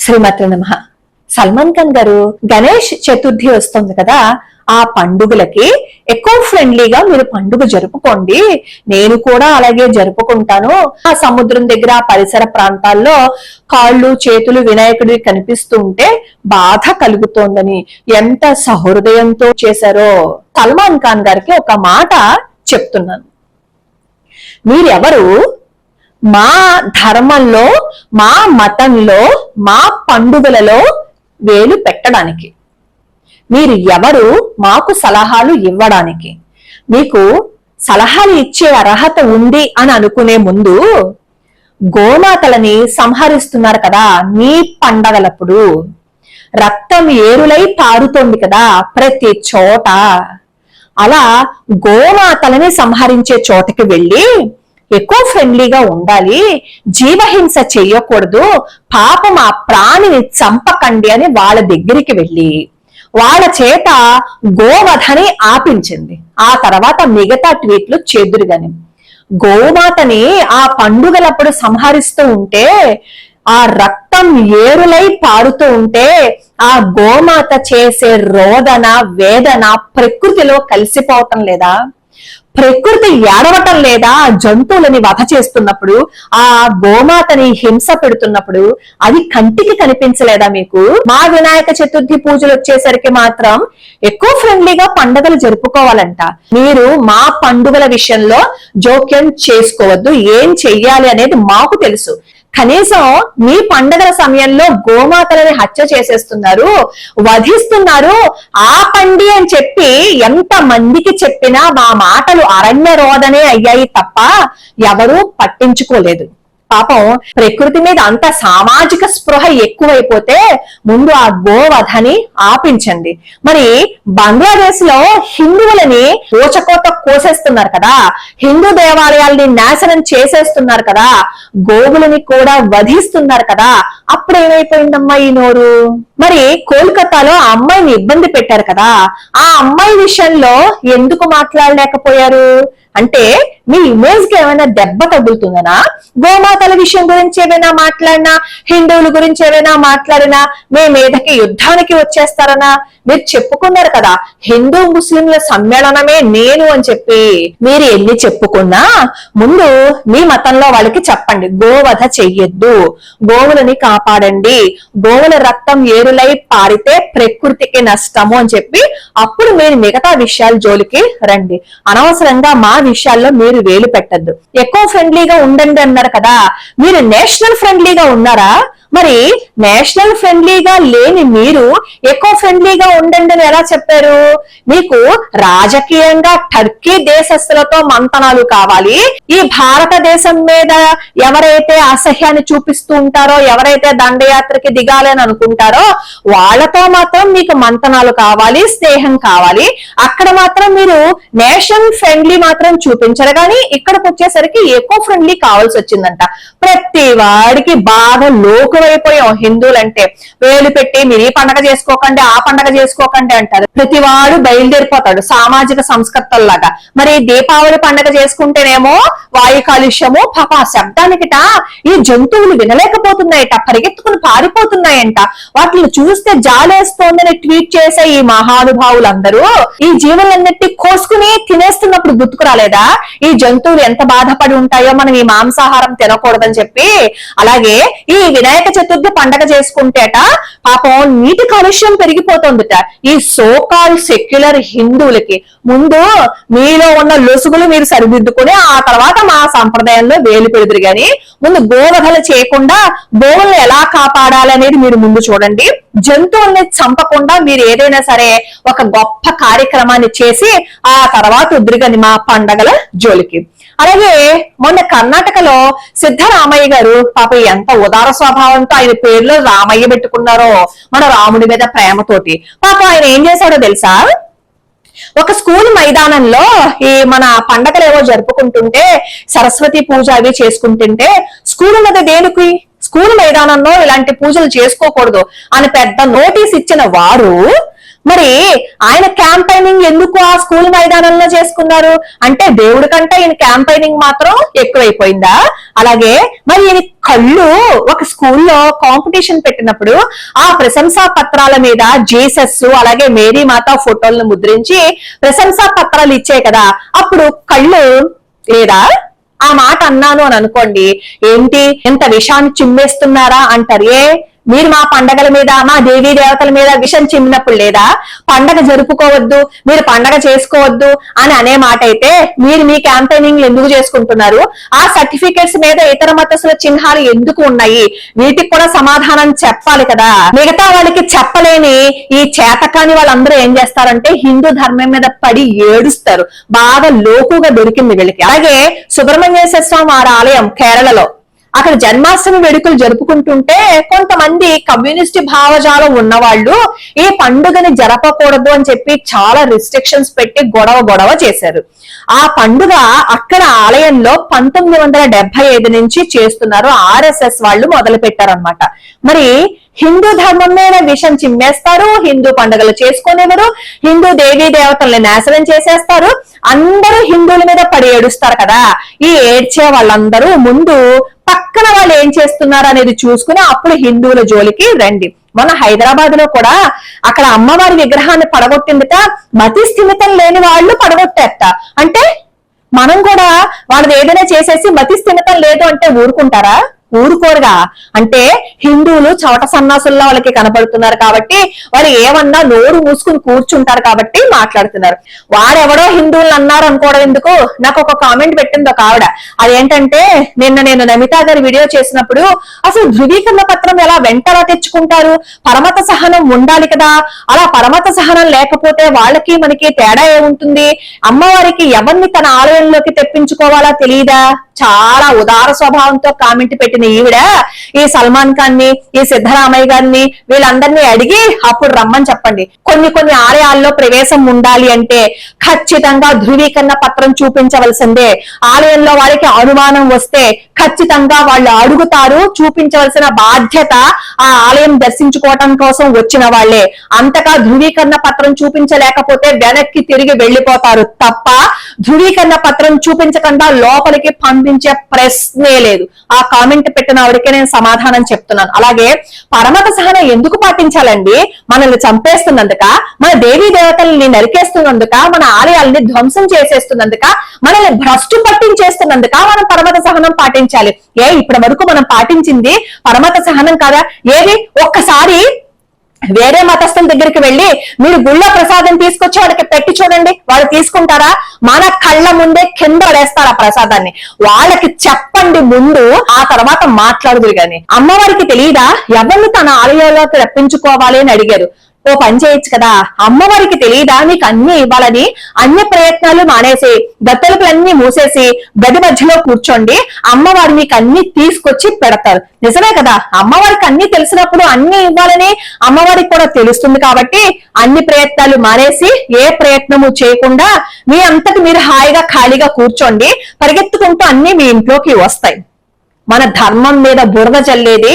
శ్రీమతి నమః. సల్మాన్ ఖాన్ గారు గణేష్ చతుర్థి వస్తుంది కదా, ఆ పండుగలకి ఎకో ఫ్రెండ్లీగా మీరు పండుగ జరుపుకోండి, నేను కూడా అలాగే జరుపుకుంటాను. ఆ సముద్రం దగ్గర ఆ పరిసర ప్రాంతాల్లో కాళ్ళు చేతులు వినాయకుడివి కనిపిస్తూ ఉంటే బాధ కలుగుతోందని ఎంత సహృదయంతో చేశారో. సల్మాన్ ఖాన్ గారికి ఒక మాట చెప్తున్నాను, మీరెవరు మా ధర్మంలో, మా మతంలో, మా పండుగలలో వేలు పెట్టడానికి? మీరు ఎవరు మాకు సలహాలు ఇవ్వడానికి? మీకు సలహాలు ఇచ్చే అర్హత ఉంది అని అనుకునే ముందు గోమాతలని సంహరిస్తున్నారు కదా మీ పండగలప్పుడు, రక్తం ఏరులై పారుతోంది కదా ప్రతి చోట. అలా గోమాతలని సంహరించే చోటకి వెళ్ళి ఎకో ఫ్రెండ్లీగా ఉండాలి, జీవహింస చెయ్యకూడదు, పాపం ఆ ప్రాణిని చంపకండి అని వాళ్ళ దగ్గరికి వెళ్ళి వాళ్ళ చేత గోవధని ఆపించింది. ఆ తర్వాత మిగతా ట్వీట్లు చెదురుగాని గోమాతని ఆ పండుగలప్పుడు సంహరిస్తూ ఉంటే, ఆ రక్తం ఏరులై పారుతూ ఉంటే ఆ గోమాత చేసే రోదన వేదన ప్రకృతిలో కలిసిపోవటం లేదా? ప్రకృతి ఏడవటం లేదా? జంతువులని వధ చేస్తున్నప్పుడు, ఆ గోమాతని హింస పెడుతున్నప్పుడు అది కంటికి కనిపించలేదా మీకు? మా వినాయక చతుర్థి పూజలు వచ్చేసరికి మాత్రం ఎకో ఫ్రెండ్లీగా పండుగలు జరుపుకోవాలంట. మీరు మా పండుగల విషయంలో జోక్యం చేసుకోవద్దు, ఏం చెయ్యాలి అనేది మాకు తెలుసు. కనీసం మీ పండుగల సమయంలో గోమాతలని హత్య చేసేస్తున్నారు, వధిస్తున్నారు, ఆపండి అని చెప్పి ఎంత మందికి చెప్పినా మా మాటలు అరణ్య రోదనే అయ్యాయి తప్ప ఎవరూ పట్టించుకోలేదు. పాపం ప్రకృతి మీద అంత సామాజిక స్పృహ ఎక్కువైపోతే ముందు ఆ గోవధని ఆపించండి. మరి బంగ్లాదేశ్ లో హిందువులని ఊచకోత కోసేస్తున్నారు కదా, హిందూ దేవాలయాల్ని నాశనం చేసేస్తున్నారు కదా, గోవులని కూడా వధిస్తున్నారు కదా, అప్పుడు ఏమైపోయిందమ్మా ఈ నోరు? మరి కోల్కతాలో ఆ అమ్మాయిని ఇబ్బంది పెట్టారు కదా, ఆ అమ్మాయి విషయంలో ఎందుకు మాట్లాడలేకపోయారు? అంటే మీ ఇమేజ్ కి ఏమైనా దెబ్బ తగులుతుందనా? గోమాతల విషయం గురించి ఏమైనా మాట్లాడినా, హిందువుల గురించి ఏమైనా మాట్లాడినా మీ మీదకి యుద్ధానికి వచ్చేస్తారనా? మీరు చెప్పుకున్నారు కదా హిందూ ముస్లింల సమ్మేళనమే నేను అని చెప్పి. మీరు ఎన్ని చెప్పుకున్నా ముందు మీ మతంలో వాళ్ళకి చెప్పండి, గోవధ చెయ్యొద్దు, గోవులని కాపాడండి, గోవుల రక్తం ఏరులై పారితే ప్రకృతికి నష్టము అని చెప్పి అప్పుడు మీరు మిగతా విషయాల జోలికి రండి. అనవసరంగా మా విషయాల్లో మీరు వేలు పెట్టద్దు. ఎకో ఫ్రెండ్లీగా ఉండండి అన్నారు కదా, మీరు నేషనల్ ఫ్రెండ్లీగా ఉన్నారా? మరి నేషనల్ ఫ్రెండ్లీగా లేని మీరు ఎకో ఫ్రెండ్లీగా ఉండండి అని ఎలా చెప్పారు? మీకు రాజకీయంగా టర్కీ దేశస్తులతో మంతనాలు కావాలి, ఈ భారతదేశం మీద ఎవరైతే అసహ్యాన్ని చూపిస్తూ ఉంటారో, ఎవరైతే దండయాత్రకి దిగాలని అనుకుంటారో వాళ్ళతో మాత్రం మీకు మంతనాలు కావాలి, స్నేహం కావాలి. అక్కడ మాత్రం మీరు నేషనల్ ఫ్రెండ్లీ మాత్రం చూపించరు, కానీ ఇక్కడికి వచ్చేసరికి ఎకో ఫ్రెండ్లీ కావాల్సి వచ్చిందంట. ప్రతి వాడికి బాగా లోకువైపోయాం హిందువులంటే. వేలు పెట్టి మీరు ఈ పండగ చేసుకోకండి, ఆ పండగ చేసుకోకండి అంటారు. ప్రతి వాడు బయలుదేరిపోతాడు సామాజిక సంస్కర్తల్లాగా. మరి దీపావళి పండగ చేసుకుంటేనేమో వాయు కాలుష్యము, పాప శబ్దానికిట ఈ జంతువులు వినలేకపోతున్నాయట, పరిగెత్తుకుని పారిపోతున్నాయంట, వాటిని చూస్తే జాలేస్తోందని ట్వీట్ చేసే ఈ మహానుభావులందరూ ఈ జీవులన్నిటి కోసుకుని తినేస్తున్నప్పుడు గుర్తుకు రాలేదా ఈ జంతువులు ఎంత బాధపడి ఉంటాయో మనం ఈ మాంసాహారం తినకూడదని చెప్పి? అలాగే ఈ వినాయక చతుర్థి పండగ చేసుకుంటేట పాపం నీటి కాలుష్యం పెరిగిపోతుందిట. ఈ సోకాల్ సెక్యులర్ హిందువులకి ముందు మీలో ఉన్న లొసుగులు మీరు సరిదిద్దుకుని ఆ తర్వాత మా సంప్రదాయంలో వేలు పెడుతురు, గాని ముందు గోవధలు చేయకుండా గోవులను ఎలా కాపాడాలనేది మీరు ముందు చూడండి. జంతువుల్ని చంపకుండా మీరు ఏదైనా సరే ఒక గొప్ప కార్యక్రమాన్ని చేసి ఆ తర్వాత ఉద్రిగని మా పండగల జోలికి. అలాగే మొన్న కర్ణాటకలో సిద్ధరామయ్య గారు పాప ఎంత ఉదార స్వభావంతో ఆయన పేరులో రామయ్య పెట్టుకున్నారో మన రాముడి మీద ప్రేమతోటి. పాప ఆయన ఏం చేశాడో తెలుసా? ఒక స్కూల్ మైదానంలో ఈ మన పండగలు ఏవో జరుపుకుంటుంటే, సరస్వతి పూజ అవి చేసుకుంటుంటే స్కూల్ మీద దేనికి స్కూల్ మైదానంలో ఇలాంటి పూజలు చేసుకోకూడదు అని పెద్ద నోటీస్ ఇచ్చిన వారు మరి ఆయన క్యాంపైనింగ్ ఎందుకు ఆ స్కూల్ మైదానంలో చేసుకున్నారు అంటే దేవుడి కంటే ఈయన క్యాంపైనింగ్ మాత్రం ఎక్కువైపోయిందా? అలాగే మరి ఈయన కళ్ళు ఒక స్కూల్లో కాంపిటీషన్ పెట్టినప్పుడు ఆ ప్రశంసా పత్రాల మీద జీసస్ అలాగే మేరీ మాత ఫోటోలను ముద్రించి ప్రశంసా పత్రాలు ఇచ్చాయి కదా, అప్పుడు కళ్ళు లేదా? ఆ మాట అన్నాను అని అనుకోండి, ఏంటి ఎంత విషాన్ని చిమ్మేస్తున్నారా అంటారు. మీరు మా పండగల మీద మా దేవీ దేవతల మీద విషం చిమ్మినప్పుడు లేదా? పండగ జరుపుకోవద్దు, మీరు పండగ చేసుకోవద్దు అని అనే మాట అయితే మీరు మీ క్యాంపెయినింగ్ ఎందుకు చేసుకుంటున్నారు? ఆ సర్టిఫికెట్స్ మీద ఇతర మతస్థుల చిహ్నాలు ఎందుకు ఉన్నాయి? వీటికి కూడా సమాధానం చెప్పాలి కదా. మిగతా వాళ్ళకి చెప్పలేని ఈ చేతకాని వాళ్ళందరూ ఏం చేస్తారంటే హిందూ ధర్మం మీద పడి ఏడుస్తారు. బాగా లోకుగా దొరికింది వీళ్ళకి. అలాగే సుబ్రహ్మణ్యేశ్వర స్వామి వారి ఆలయం కేరళలో, అక్కడ జన్మాష్టమి వేడుకలు జరుపుకుంటుంటే కొంతమంది కమ్యూనిస్ట్ భావజాలం ఉన్నవాళ్ళు ఈ పండుగని జరపకూడదు అని చెప్పి చాలా రిస్ట్రిక్షన్స్ పెట్టి గొడవ చేశారు. ఆ పండుగ అక్కడ ఆలయంలో 1975 నుంచి చేస్తున్నారు. RSS వాళ్ళు మొదలు పెట్టారనమాట. మరి హిందూ ధర్మం మీద విషం చిమ్మేస్తారు, హిందూ పండుగలు చేసుకునేవారు, హిందూ దేవీ దేవతల్ని నాశనం చేసేస్తారు, అందరూ హిందువుల మీద పడి ఏడుస్తారు కదా. ఈ ఏడ్చే వాళ్ళందరూ ముందు పక్కన వాళ్ళు ఏం చేస్తున్నారు అనేది చూసుకుని అప్పుడు హిందువుల జోలికి రండి. మొన్న హైదరాబాద్ లో కూడా అక్కడ అమ్మవారి విగ్రహాన్ని పడగొట్టిందిట మతి స్థిమితం లేని వాళ్ళు పడగొట్టేట. అంటే మనం కూడా వాళ్ళది ఏదైనా చేసేసి మతి స్థిమితం లేదు అంటే ఊరుకుంటారా? ఊరుకోరుగా. అంటే హిందువులు చవట సన్నాసుల్లో వాళ్ళకి కనపడుతున్నారు కాబట్టి వాళ్ళు ఏమన్నా నోరు మూసుకుని కూర్చుంటారు కాబట్టి మాట్లాడుతున్నారు. వారెవడో హిందువులు అన్నారు అనుకోవడం ఎందుకు? నాకు ఒక కామెంట్ పెట్టింది ఒక ఆవిడ. అదేంటంటే నిన్న నేను నమితా గారి వీడియో చేసినప్పుడు అసలు ధృవీకరణ పత్రం ఎలా వెంటనే తెచ్చుకుంటారు? పరమత సహనం ఉండాలి కదా. అలా పరమత సహనం లేకపోతే వాళ్ళకి మనకి తేడా ఏముంటుంది? అమ్మవారికి ఎవరిని తన ఆలయంలోకి తెప్పించుకోవాలా తెలియదా? చాలా ఉదార స్వభావంతో కామెంట్ పెట్టిన ఈవిడ ఈ సల్మాన్ ఖాన్ ని ఈ సిద్ధరామయ్య గారిని వీళ్ళందరినీ అడిగి అప్పుడు రమ్మని చెప్పండి. కొన్ని ఆలయాల్లో ప్రవేశం ఉండాలి అంటే ఖచ్చితంగా ధృవీకరణ పత్రం చూపించవలసిందే. ఆలయంలో వాళ్ళకి అనుమానం వస్తే ఖచ్చితంగా వాళ్ళు అడుగుతారు. చూపించవలసిన బాధ్యత ఆ ఆలయం దర్శించుకోవటం కోసం వచ్చిన వాళ్లే. అంతగా ధృవీకరణ పత్రం చూపించలేకపోతే వెనక్కి తిరిగి వెళ్లిపోతారు తప్ప ధృవీకరణ పత్రం చూపించకుండా లోపలికి పంపించే ప్రశ్నే లేదు. ఆ కామెంట్ పెట్టిన ఆవిడకే నేను సమాధానం చెప్తున్నాను. అలాగే పరమత సహనం ఎందుకు పాటించాలండి? మనల్ని చంపేస్తున్నందుక, మన దేవీ దేవతల్ని నరికేస్తున్నందుక, మన ఆలయాల్ని ధ్వంసం చేసేస్తున్నందుక, మనల్ని భ్రష్టు పట్టించేస్తున్నందుక మనం పరమత సహనం పాటించాలి. ఇప్పటి వరకు మనం పాటించింది పరమత సహనం కాదా? ఏది? ఒక్కసారి వేరే మతస్థుల దగ్గరికి వెళ్ళి మీరు గుళ్ళో ప్రసాదం తీసుకొచ్చి వాళ్ళకి పెట్టి చూడండి, వాళ్ళు తీసుకుంటారా? మన కళ్ళ ముందే కింద పడేస్తారు ఆ ప్రసాదాన్ని. వాళ్ళకి చెప్పండి ముందు, ఆ తర్వాత మాట్లాడుదురు గాని. అమ్మవారికి తెలియదా ఎవరిని తన ఆలయంలోకి రప్పించుకోవాలి అని అడిగారు? ఓ పని చేయొచ్చు కదా, అమ్మవారికి తెలియదా నీకు అన్ని ఇవ్వాలని? అన్ని ప్రయత్నాలు మానేసి గత్తెలకులన్నీ మూసేసి గది మధ్యలో కూర్చోండి, అమ్మవారి మీకు అన్ని తీసుకొచ్చి పెడతారు. నిజమే కదా, అమ్మవారికి అన్ని తెలిసినప్పుడు అన్ని ఇవ్వాలని అమ్మవారికి కూడా తెలుస్తుంది కాబట్టి అన్ని ప్రయత్నాలు మానేసి ఏ ప్రయత్నము చేయకుండా మీ అంతటి మీరు హాయిగా ఖాళీగా కూర్చోండి, పరిగెత్తుకుంటూ అన్ని మీ ఇంట్లోకి వస్తాయి. మన ధర్మం మీద బురద జల్లేది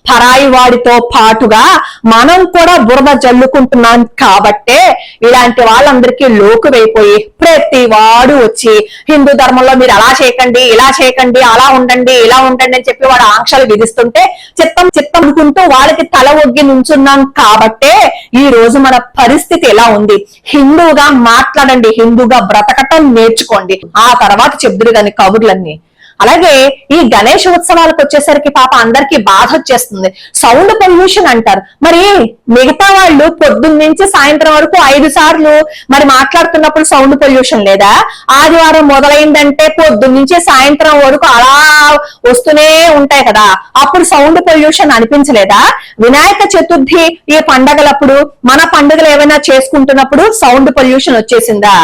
పరాయి వాడితో పాటుగా మనం కూడా బురద జల్లుకుంటున్నాం కాబట్టే ఇలాంటి వాళ్ళందరికీ లోకువైపోయి ప్రతి వాడు వచ్చి హిందూ ధర్మంలో మీరు అలా చేయకండి, ఇలా చేయకండి, అలా ఉండండి, ఇలా ఉండండి అని చెప్పి వాడు ఆంక్షలు విధిస్తుంటే చిత్తం అనుకుంటూ వాళ్ళకి తల ఒగ్గి నుంచున్నాం కాబట్టే ఈ రోజు మన పరిస్థితి ఎలా ఉంది. హిందూగా మాట్లాడండి, హిందూగా బ్రతకటం నేర్చుకోండి, ఆ తర్వాత చెబుదురు గాని కబుర్లన్నీ. అలాగే ఈ గణేష్ ఉత్సవాలకు వచ్చేసరికి పాప అందరికీ బాధ వచ్చేస్తుంది. సౌండ్ పొల్యూషన్ అంటారు. మరి మిగతా వాళ్ళు పొద్దున్న నుంచి సాయంత్రం వరకు 5 సార్లు మరి మాట్లాడుతున్నప్పుడు సౌండ్ పొల్యూషన్ లేదా? ఆదివారం మొదలైందంటే పొద్దున్న నుంచి సాయంత్రం వరకు అలా వస్తూనే ఉంటాయి కదా, అప్పుడు సౌండ్ పొల్యూషన్ అనిపించలేదా? వినాయక చతుర్థి ఈ పండగలప్పుడు మన పండుగలు ఏమైనా చేసుకుంటున్నప్పుడు సౌండ్ పొల్యూషన్ వచ్చేసిందా?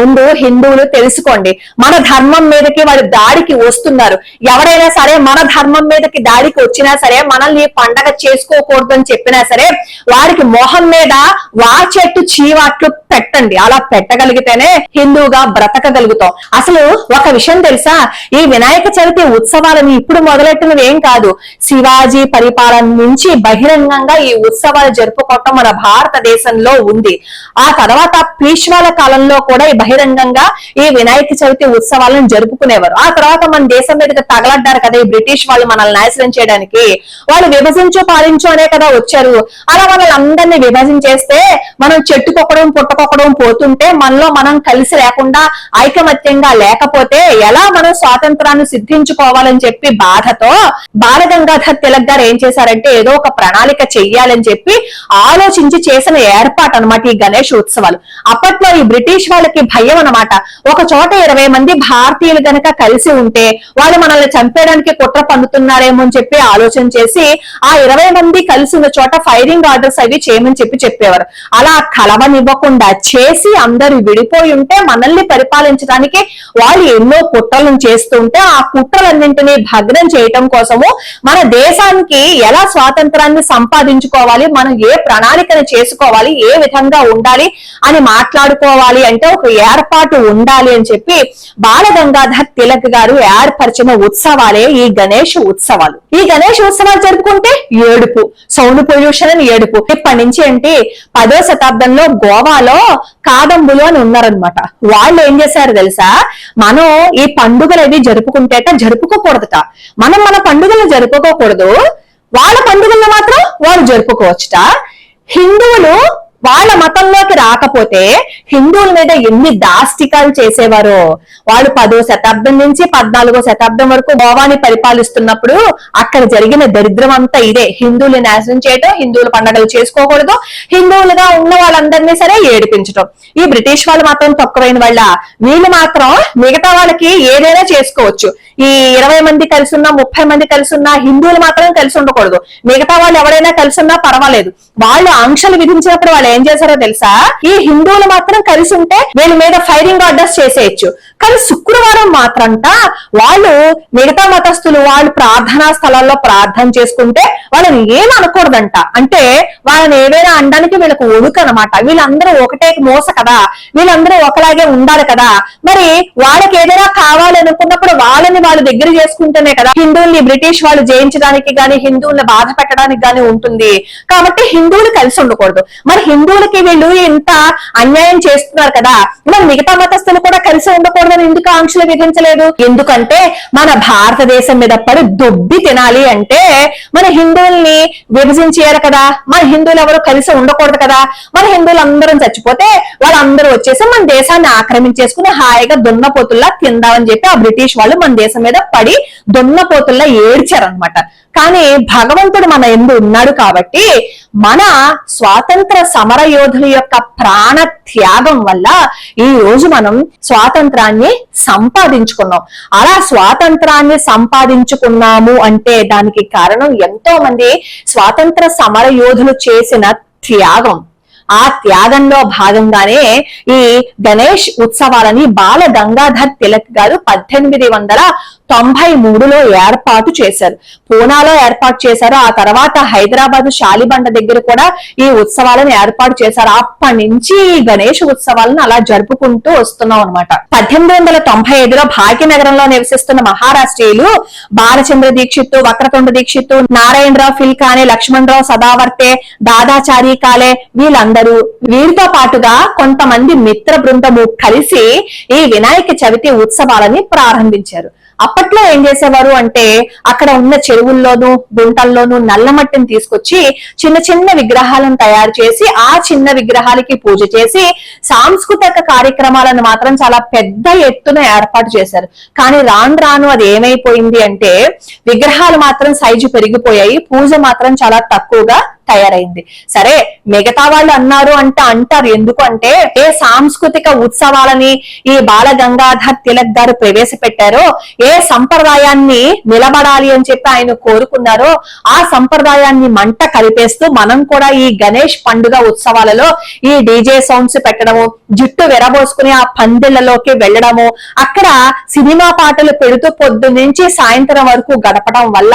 ముందు హిందువులు తెలుసుకోండి, మన ధర్మం మీదకి వాడి దాడికి వస్తున్నారు. ఎవరైనా సరే మన ధర్మం మీదకి దాడికి వచ్చినా సరే, మనల్ని పండగ చేసుకోకూడదు అని చెప్పినా సరే, వారికి మొహం మీద వాచెట్టు చీవాట్లు పెట్టండి. అలా పెట్టగలిగితేనే హిందువుగా బ్రతకగలుగుతాం. అసలు ఒక విషయం తెలుసా, ఈ వినాయక చవితి ఉత్సవాలని ఇప్పుడు మొదలెట్టినవి ఏం కాదు. శివాజీ పరిపాలన నుంచి బహిరంగంగా ఈ ఉత్సవాలు జరుపుకోవటం మన భారతదేశంలో ఉంది. ఆ తర్వాత పీష్వాల కాలంలో కూడా ఈ బహిరంగంగా ఈ వినాయక చవితి ఉత్సవాలను జరుపుకునేవారు. ఆ తర్వాత మన దేశం మీదకి తగలడ్డారు కదా ఈ బ్రిటిష్ వాళ్ళు మనల్ని నాశనం చేయడానికి. వాళ్ళు విభజించు పాలించు అనే కదా వచ్చారు. అలా మనల్ని అందరినీ విభజించేస్తే మనం చెట్టుకొక్కడం పుట్టకొక్కడం పోతుంటే మనలో మనం కలిసి లేకుండా ఐకమత్యంగా లేకపోతే ఎలా మనం స్వాతంత్రాన్ని సిద్ధించుకోవాలని చెప్పి బాధతో బాలగంగాధర్ తిలక్ గారు ఏం చేశారంటే ఏదో ఒక ప్రణాళిక చెయ్యాలని చెప్పి ఆలోచించి చేసిన ఏర్పాటు అన్నమాట ఈ గణేష్ ఉత్సవాలు. అప్పట్లో ఈ బ్రిటిష్ వాళ్ళకి భయం అన్నమాట. ఒక చోట 20 మంది భారతీయులు గనక కలిసి ఉంటే వాళ్ళు మనల్ని చంపేయడానికి కుట్ర పన్నుతున్నారేమో అని చెప్పి ఆలోచన చేసి ఆ 20 మంది కలిసి ఉన్న చోట ఫైరింగ్ ఆర్డర్స్ అవి చేయమని చెప్పేవారు. అలా కలవనివ్వకుండా చేసి అందరూ విడిపోయి ఉంటే మనల్ని పరిపాలించడానికి వాళ్ళు ఎన్నో కుట్రలను చేస్తుంటే ఆ కుట్రలన్నింటినీ భగ్నం చేయటం కోసము మన దేశానికి ఎలా స్వాతంత్రాన్ని సంపాదించుకోవాలి, మనం ఏ ప్రణాళికను చేసుకోవాలి, ఏ విధంగా ఉండాలి అని మాట్లాడుకోవాలి అంటే ఒక ఏర్పాటు ఉండాలి అని చెప్పి బాలగంగాధర్ తిలక్ గారు ఏర్పరిచిన ఉత్సవాలే ఈ గణేష్ ఉత్సవాలు. ఈ గణేష్ ఉత్సవాలు జరుపుకుంటే ఏడుపు, సౌండ్ పొల్యూషన్ అని ఏడుపు. ఇప్పటి నుంచి ఏంటి 10వ శతాబ్దంలో గోవాలో కాదంబులు అని ఉన్నారనమాట. వాళ్ళు ఏం చేశారు తెలుసా, మనం ఈ పండుగలు అవి జరుపుకుంటేట జరుపుకోకూడదట. మనం మన పండుగలు జరుపుకోకూడదు, వాళ్ళ పండుగలను మాత్రం వాళ్ళు జరుపుకోవచ్చుట. హిందువులు వాళ్ళ మతంలోకి రాకపోతే హిందువుల మీద ఎన్ని దాష్టికాలు చేసేవారో. వాళ్ళు 10వ శతాబ్దం నుంచి 14వ శతాబ్దం వరకు గోవాని పరిపాలిస్తున్నప్పుడు అక్కడ జరిగిన దరిద్రం అంతా ఇదే. హిందువులు నాశనం చేయటం, హిందువుల పండుగలు చేసుకోకూడదు, హిందువులుగా ఉన్న వాళ్ళందరినీ సరే ఏడిపించటం. ఈ బ్రిటిష్ వాళ్ళు మాత్రం తక్కువైన వాళ్ళ, వీళ్ళు మాత్రం మిగతా వాళ్ళకి ఏదైనా చేసుకోవచ్చు. ఈ 20 మంది కలిసి ఉన్నా 30 మంది కలిసి ఉన్నా హిందువులు మాత్రం కలిసి ఉండకూడదు. మిగతా వాళ్ళు ఎవరైనా కలిసి ఉన్నా పర్వాలేదు. వాళ్ళు ఆంక్షలు విధించినప్పుడు వాళ్ళు ఏం చేశారో తెలుసా, ఈ హిందువులు మాత్రం కలిసి ఉంటే వీళ్ళ మీద ఫైరింగ్ ఆర్డర్స్ చేసేయచ్చు. కానీ శుక్రవారం మాత్రంట వాళ్ళు మిగతా మతస్థులు వాళ్ళు ప్రార్థనా స్థలాల్లో ప్రార్థన చేసుకుంటే వాళ్ళని ఏం అనకూడదంట. అంటే వాళ్ళని ఏదైనా అనడానికి వీళ్ళకు ఒడుకు అనమాట. వీళ్ళందరూ ఒకటే మోస కదా, వీళ్ళందరూ ఒకలాగే ఉండాలి కదా. మరి వాళ్ళకి ఏదైనా కావాలనుకున్నప్పుడు వాళ్ళని వాళ్ళు దగ్గర చేసుకుంటేనే కదా హిందువుల్ని బ్రిటిష్ వాళ్ళు జయించడానికి గాని హిందువుల్ని బాధ పెట్టడానికి గాని ఉంటుంది. కాబట్టి హిందువులు కలిసి ఉండకూడదు. మరి హిందువులకి వీళ్ళు ఇంత అన్యాయం చేస్తున్నారు కదా, మరి మిగతా మతస్థులు కూడా కలిసి ఉండకూడదని ఎందుకు ఆంక్షలు విధించలేదు? ఎందుకంటే మన భారతదేశం మీద పడి దొబ్బి తినాలి అంటే మన హిందువుల్ని విభజించేయాలి కదా. మన హిందువులు ఎవరు కలిసి ఉండకూడదు కదా. మన హిందువులు అందరం చచ్చిపోతే వాళ్ళందరూ వచ్చేసి మన దేశాన్ని ఆక్రమించేసుకుని హాయిగా దున్నపోతుల్లా తిందామని చెప్పి ఆ బ్రిటిష్ వాళ్ళు మన దేశం మీద పడి దున్నపోతుల్లా ఏడ్చారనమాట. కానీ భగవంతుడు మన ఎందు ఉన్నాడు కాబట్టి మన స్వాతంత్ర సమర యోధుల యొక్క ప్రాణ త్యాగం వల్ల ఈ రోజు మనం స్వాతంత్రాన్ని సంపాదించుకున్నాం. అలా స్వాతంత్రాన్ని సంపాదించుకున్నాము అంటే దానికి కారణం ఎంతో మంది స్వాతంత్ర సమర యోధులు చేసిన త్యాగం. ఆ త్యాగంలో భాగంగానే ఈ గణేష్ ఉత్సవాలని బాల గంగాధర్ తిలక్ గారు 1893లో ఏర్పాటు చేశారు. పూనాలో ఏర్పాటు చేశారు. ఆ తర్వాత హైదరాబాద్ శాలిబండ దగ్గర కూడా ఈ ఉత్సవాలను ఏర్పాటు చేశారు. అప్పటి నుంచి ఈ గణేష్ ఉత్సవాలను అలా జరుపుకుంటూ వస్తున్నాం అనమాట. 1895లో భాగ్యనగరంలో నివసిస్తున్న మహారాష్ట్రీయులు బాలచంద్ర దీక్షిత్, వక్రతుండ దీక్షిత్, నారాయణరావు ఫిల్కానే, లక్ష్మణరావు సదావర్తే, దాదాచారి కాలే వీరితో పాటుగా కొంతమంది మిత్ర బృందము కలిసి ఈ వినాయక చవితి ఉత్సవాలని ప్రారంభించారు. అప్పట్లో ఏం చేసేవారు అంటే అక్కడ ఉన్న చెరువుల్లోనూ గుంటల్లోనూ నల్లమట్టిని తీసుకొచ్చి చిన్న చిన్న విగ్రహాలను తయారు చేసి ఆ చిన్న విగ్రహాలకి పూజ చేసి సాంస్కృతిక కార్యక్రమాలను మాత్రం చాలా పెద్ద ఎత్తున ఏర్పాటు చేశారు. కానీ రాను రాను అది ఏమైపోయింది అంటే విగ్రహాలు మాత్రం సైజు పెరిగిపోయాయి, పూజ మాత్రం చాలా తక్కువగా తయారైంది. సరే మిగతా వాళ్ళు అన్నారు అంటే అంటారు, ఎందుకు అంటే ఏ సాంస్కృతిక ఉత్సవాలని ఈ బాల గంగాధర్ తిలక్ గారు ప్రవేశపెట్టారో, ఏ సంప్రదాయాన్ని నిలబడాలి అని చెప్పి ఆయన కోరుకున్నారో ఆ సంప్రదాయాన్ని మంట కలిపేస్తూ మనం కూడా ఈ గణేష్ పండుగ ఉత్సవాలలో ఈ డీజే సౌండ్స్ పెట్టడము, జుట్టు విరబోసుకుని ఆ పందిళ్లలోకి వెళ్ళడము, అక్కడ సినిమా పాటలు పెడుతూ పొద్దు నుంచి సాయంత్రం వరకు గడపడం వల్ల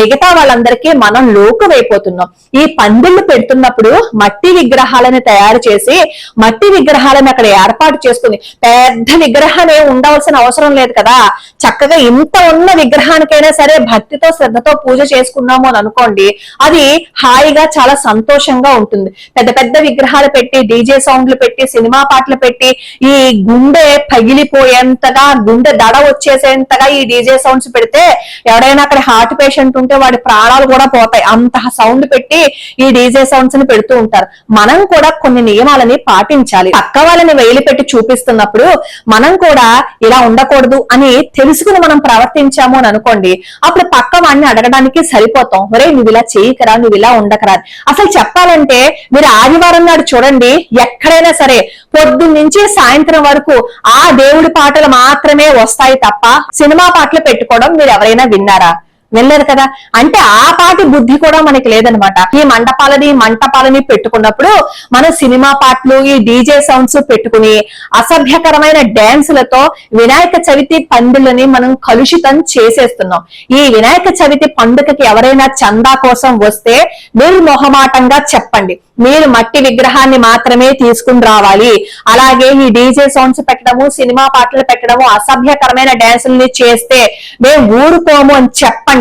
మిగతా వాళ్ళందరికీ మనం లోకువైపోతున్నాం. ఈ పందిళ్లు పెడుతున్నప్పుడు మట్టి విగ్రహాలను తయారు చేసి మట్టి విగ్రహాలను అక్కడ ఏర్పాటు చేసుకుని, పెద్ద విగ్రహాన్ని ఉండవలసిన అవసరం లేదు కదా, చక్కగా ఇంత ఉన్న విగ్రహానికైనా సరే భక్తితో శ్రద్ధతో పూజ చేసుకున్నాము అని అనుకోండి, అది హాయిగా చాలా సంతోషంగా ఉంటుంది. పెద్ద పెద్ద విగ్రహాలు పెట్టి డీజే సౌండ్లు పెట్టి సినిమా పాటలు పెట్టి ఈ గుండె పగిలిపోయేంతగా గుండె దడ వచ్చేసేంతగా ఈ డీజే సౌండ్స్ పెడితే ఎవరైనా అక్కడ హార్ట్ పేషెంట్ ఉంటే వాడి ప్రాణాలు కూడా పోతాయి. అంత సౌండ్ పెట్టి ఈ డీజే సౌండ్స్ ని పెడుతూ ఉంటారు. మనం కూడా కొన్ని నియమాలని పాటించాలి. పక్క వాళ్ళని వేలు పెట్టి చూపిస్తున్నప్పుడు మనం కూడా ఇలా ఉండకూడదు అని తెలుసుకుని మనం ప్రవర్తించాము అని అనుకోండి, అప్పుడు పక్క వాడిని అడగడానికి సరిపోతాం. ఒరే నువ్వు ఇలా చేయకరా, నువ్వు ఇలా ఉండకరా. అసలు చెప్పాలంటే మీరు ఆదివారం నాడు చూడండి, ఎక్కడైనా సరే పొద్దున్న నుంచి సాయంత్రం వరకు ఆ దేవుడి పాటలు మాత్రమే వస్తాయి తప్ప సినిమా పాటలు పెట్టుకోవడం మీరు ఎవరైనా విన్నారా? వెళ్ళారు కదా. అంటే ఆ పాటి బుద్ధి కూడా మనకి లేదనమాట. ఈ మంటపాలని పెట్టుకున్నప్పుడు మన సినిమా పాటలు ఈ డీజే సౌండ్స్ పెట్టుకుని అసభ్యకరమైన డాన్సులతో వినాయక చవితి పండుగని మనం కలుషితం చేసేస్తున్నాం. ఈ వినాయక చవితి పండుగకి ఎవరైనా చందా కోసం వస్తే నిర్మొహమాటంగా చెప్పండి, మీరు మట్టి విగ్రహాన్ని మాత్రమే తీసుకుని రావాలి, అలాగే ఈ డీజే సౌండ్స్ పెట్టడము సినిమా పాటలు పెట్టడము అసభ్యకరమైన డాన్సుల్ని చేస్తే మేము ఊరుకోము అని చెప్పండి.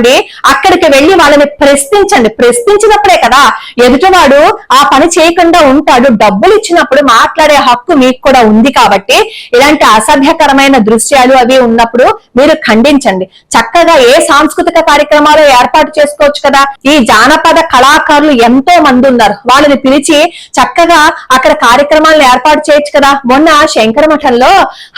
అక్కడికి వెళ్లి వాళ్ళని ప్రశ్నించండి. ప్రశ్నించినప్పుడే కదా ఎదుటివాడు ఆ పని చేయకుండా ఉంటాడు. డబ్బులు ఇచ్చినప్పుడు మాట్లాడే హక్కు మీకు కూడా ఉంది కాబట్టి ఇలాంటి అసభ్యకరమైన దృశ్యాలు అవి ఉన్నప్పుడు మీరు ఖండించండి. చక్కగా ఏ సాంస్కృతిక కార్యక్రమాలు ఏర్పాటు చేసుకోవచ్చు కదా. ఈ జానపద కళాకారులు ఎంతో మంది ఉన్నారు, వాళ్ళని పిలిచి చక్కగా అక్కడ కార్యక్రమాలను ఏర్పాటు చేయొచ్చు కదా. మొన్న శంకర మఠంలో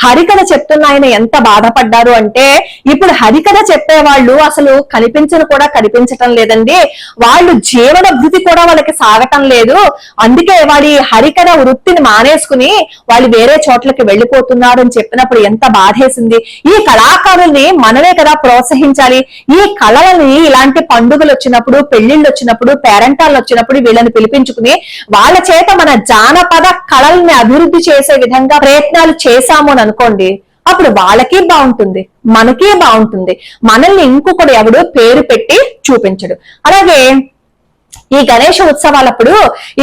హరికథ చెప్తున్న ఆయన ఎంత బాధపడ్డారు అంటే, ఇప్పుడు హరికథ చెప్పేవాళ్ళు అసలు కనిపించటం లేదండి, వాళ్ళు జీవన భృతి కూడా వాళ్ళకి సాగటం లేదు, అందుకే వాడి హరికథ వృత్తిని మానేసుకుని వాళ్ళు వేరే చోట్లకి వెళ్ళిపోతున్నారు అని చెప్పినప్పుడు ఎంత బాధేసింది. ఈ కళాకారుల్ని మనమే కదా ప్రోత్సహించాలి. ఈ కళలని ఇలాంటి పండుగలు వచ్చినప్పుడు, పెళ్లిళ్ళు వచ్చినప్పుడు, పేరంటాలు వచ్చినప్పుడు వీళ్ళని పిలిపించుకుని వాళ్ళ చేత మన జానపద కళల్ని అభివృద్ధి చేసే విధంగా ప్రయత్నాలు చేశాము అని అనుకోండి, అప్పుడు వాళ్ళకి బాగుంటుంది, మనకి బాగుంటుంది. మనల్ని ఇంకొకడు ఎవడు పేరు పెట్టి చూపించడు. అలాగే ఈ గణేష ఉత్సవాలప్పుడు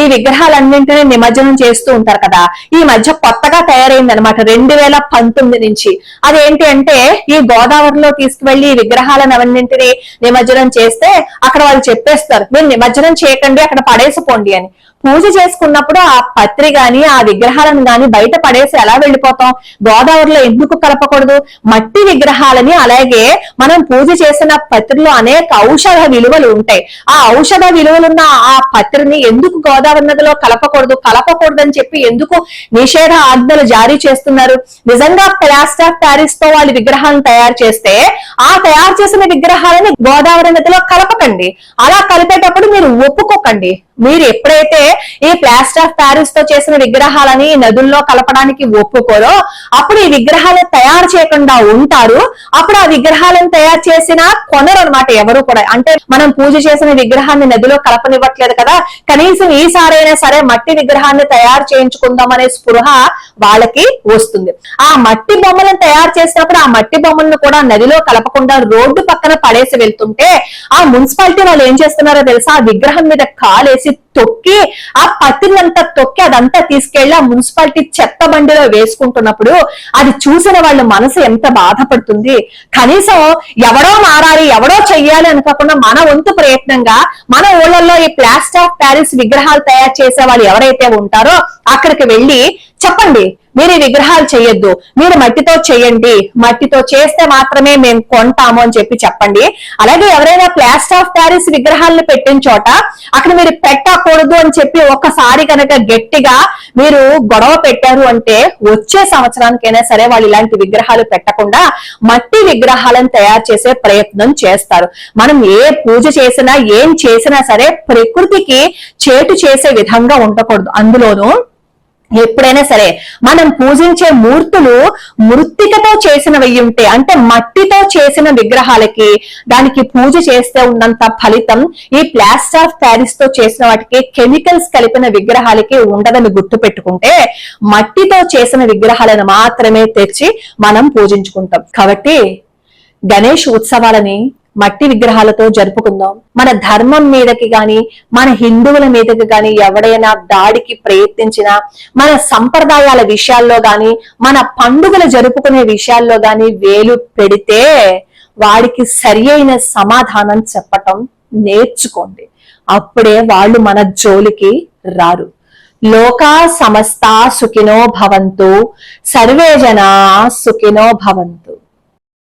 ఈ విగ్రహాలన్నింటినీ నిమజ్జనం చేస్తూ ఉంటారు కదా. ఈ మధ్య కొత్తగా తయారైంది అనమాట 2019 నుంచి. అదేంటి అంటే ఈ గోదావరిలో తీసుకువెళ్లి ఈ విగ్రహాలను అవన్నింటినీ నిమజ్జనం చేస్తే అక్కడ వాళ్ళు చెప్పేస్తారు, మీరు నిమజ్జనం చేయకండి, అక్కడ పడేసిపోండి అని. పూజ చేసుకున్నప్పుడు ఆ పత్రి గాని ఆ విగ్రహాలను గాని బయట పడేసి ఎలా వెళ్ళిపోతాం? గోదావరిలో ఎందుకు కలపకూడదు? మట్టి విగ్రహాలని అలాగే మనం పూజ చేసిన పత్రిలో అనేక ఔషధ విలువలు ఉంటాయి. ఆ ఔషధ విలువలున్న ఆ పత్రిని ఎందుకు గోదావరి నదిలో కలపకూడదు అని చెప్పి ఎందుకు నిషేధ ఆజ్ఞలు జారీ చేస్తున్నారు? నిజంగా ప్లాస్టర్ ఆఫ్ ప్యారిస్ తో వాళ్ళు విగ్రహాలను తయారు చేస్తే ఆ తయారు చేసిన విగ్రహాలని గోదావరి నదిలో కలపకండి. అలా కలిపేటప్పుడు మీరు ఒప్పుకోకండి. మీరు ఎప్పుడైతే ఈ ప్లాస్టర్ ఆఫ్ ప్యారిస్ తో చేసిన విగ్రహాలని నదుల్లో కలపడానికి ఒప్పుకోరో అప్పుడు ఈ విగ్రహాలను తయారు చేయకుండా ఉంటారు. అప్పుడు ఆ విగ్రహాలను తయారు చేసిన కొనరు అనమాట ఎవరు కూడా. అంటే మనం పూజ చేసిన విగ్రహాన్ని నదిలో కలపనివ్వట్లేదు కదా, కనీసం ఈసారైనా సరే మట్టి విగ్రహాన్ని తయారు చేయించుకుందాం అనే స్పృహ వాళ్ళకి వస్తుంది. ఆ మట్టి బొమ్మలను తయారు చేసినప్పుడు ఆ మట్టి బొమ్మలను కూడా నదిలో కలపకుండా రోడ్డు పక్కన పడేసి వెళ్తుంటే ఆ మున్సిపాలిటీ వాళ్ళు ఏం చేస్తున్నారో తెలుసా? ఆ విగ్రహం మీద కాలేసి తొక్కి ఆ పత్తినంతా తొక్కి అదంతా తీసుకెళ్లి ఆ మున్సిపాలిటీ చెత్త బండిలో వేసుకుంటున్నప్పుడు అది చూసిన వాళ్ళ మనసు ఎంత బాధపడుతుంది. కనీసం ఎవడో మారాలి, ఎవడో చెయ్యాలి అనుకోకుండా మన వంతు ప్రయత్నంగా మన ఊళ్ళల్లో ఈ ప్లాస్టర్ ఆఫ్ ప్యారిస్ విగ్రహాలు తయారు చేసే వాళ్ళు ఎవరైతే ఉంటారో అక్కడికి వెళ్లి చెప్పండి, మీరు ఈ విగ్రహాలు చేయొద్దు, మీరు మట్టితో చేయండి, మట్టితో చేస్తే మాత్రమే మేము కొంటాము అని చెప్పి చెప్పండి. అలాగే ఎవరైనా ప్లాస్టర్ ఆఫ్ ప్యారిస్ విగ్రహాలను పెట్టిన చోట అక్కడ మీరు పెట్టకూడదు అని చెప్పి ఒక్కసారి కనుక గట్టిగా మీరు గొడవ పెట్టారు అంటే వచ్చే సంవత్సరానికైనా సరే వాళ్ళు ఇలాంటి విగ్రహాలు పెట్టకుండా మట్టి విగ్రహాలను తయారు చేసే ప్రయత్నం చేస్తారు. మనం ఏ పూజ చేసినా ఏం చేసినా సరే ప్రకృతికి చేటు చేసే విధంగా ఉండకూడదు. అందులోనూ ఎప్పుడైనా సరే మనం పూజించే మూర్తులు మృత్తికతో చేసినవి ఉంటే, అంటే మట్టితో చేసిన విగ్రహాలకి దానికి పూజ చేస్తే ఉన్నంత ఫలితం ఈ ప్లాస్టర్ ఆఫ్ ప్యారిస్ తో చేసిన వాటికి కెమికల్స్ కలిపిన విగ్రహాలకి ఉండదని గుర్తు పెట్టుకుంటే మట్టితో చేసిన విగ్రహాలను మాత్రమే తెచ్చి మనం పూజించుకుంటాం. కాబట్టి గణేష్ ఉత్సవాలని మట్టి విగ్రహాలతో జరుపుకుందాం. మన ధర్మం మీదకి గాని మన హిందువుల మీదకి గాని ఎవడైనా దాడికి ప్రయత్నించినా, మన సంప్రదాయాల విషయాల్లో గాని మన పండుగలు జరుపుకునే విషయాల్లో గాని వేలు పెడితే వాడికి సరి అయిన సమాధానం చెప్పటం నేర్చుకోండి. అప్పుడే వాళ్ళు మన జోలికి రారు. లోకా సమస్తా సుఖినో భవంతు, సర్వే జనా సుఖినో భవంతు.